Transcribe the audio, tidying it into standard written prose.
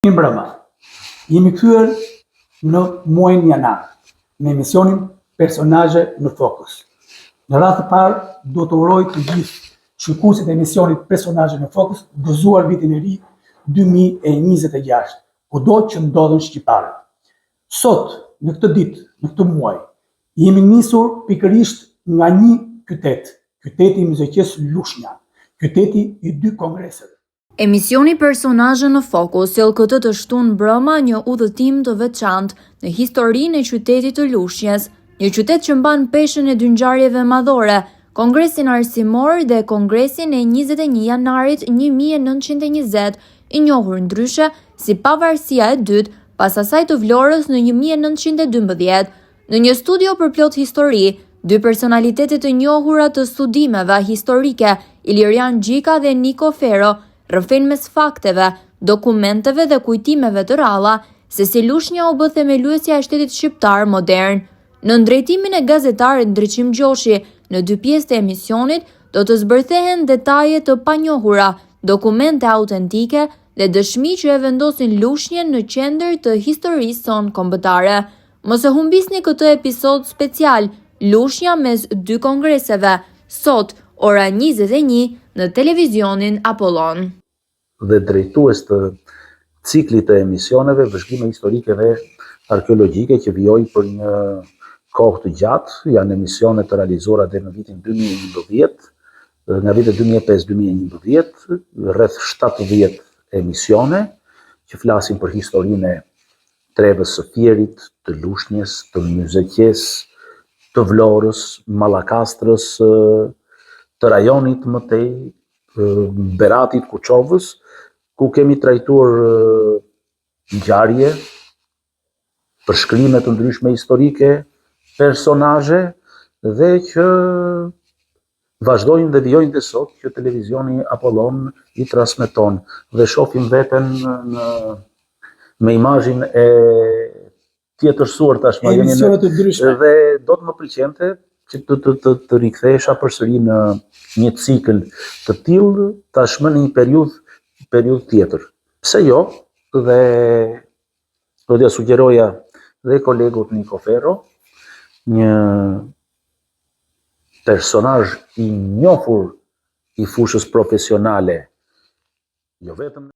Mirë mbrëma, jemi kthyer në muajin janar me emisionin Personazhe në fokus. Në radhë të parë do të uroj të gjithë shikuesit e emisionit Personazhe në fokus gëzuar vitin e ri 2026, kudo që ndodhen shqiptarët. Sot, në këtë ditë, në këtë muaj, jemi nisur pikërisht nga një qytet, qyteti i Muzikisë Lushnja, qyteti i 2 kongreseve. Emisioni Personazhe në fokus sjell këtë të shtunë mbrëma një udhëtim të veçantë në historinë e qytetit të Lushnjës, një qytet që mban peshën e dy ngjarjeve madhore, Kongresin Arsimor dhe Kongresin e 21 janarit 1920, i njohur ndryshe si Pavarësia e dytë, pas asaj të Vlorës në 1912. Në një studio për plot histori, dy personalitetet e njohura të studimeve historike, Ilirian Gjika dhe Niko Fero, rrëfen mes fakteve, dokumenteve dhe kujtimeve të ralla se si Lushnja u bë themeluesja e shtetit shqiptar modern. Në drejtimin e gazetarit Ndriçim Gjoshi, në 2 pjesë të emisionit do të zbërthehen detaje të panjohura, dokumente autentike dhe dëshmi që e vendosin Lushnjën në qendër të historisë son kombëtare. Mos e humbisni këtë episod special, Lushnja mes 2 kongreseve, sot ora 21 në televizionin Apollon. Dhe drejtues të ciklit të emisioneve Vëzhgime historike dhe arkeologjike që vijojnë për një kohë të gjatë, janë emisione të realizuara deri në vitin 2011, nga vitet 2005-2011, rreth 70 emisione që flasin për historinë e Trevës së Fierit, të Lushnjës, të Myzeqes, të Vlorës, Mallakastrës, të rajonit mëtej, Beratit, Kuçovës, ku kemi trajtuar ngjarje, përshkrime të ndryshme historike, personazhe dhe që vazhdojnë dhe vijojnë dhe sot që televizioni Apollon i transmeton dhe shohim veten me imazhin e tjetërsuar tashmë dhe do të më pëlqente që të rikthehesha përsëri në një cikël të tillë tashmë në një periudhë tjetër. Pse jo? Dhe do t'ja sugjeroja dhe kolegut Niko Fero, një personazh i njohur i fushës profesionale, jo vetëm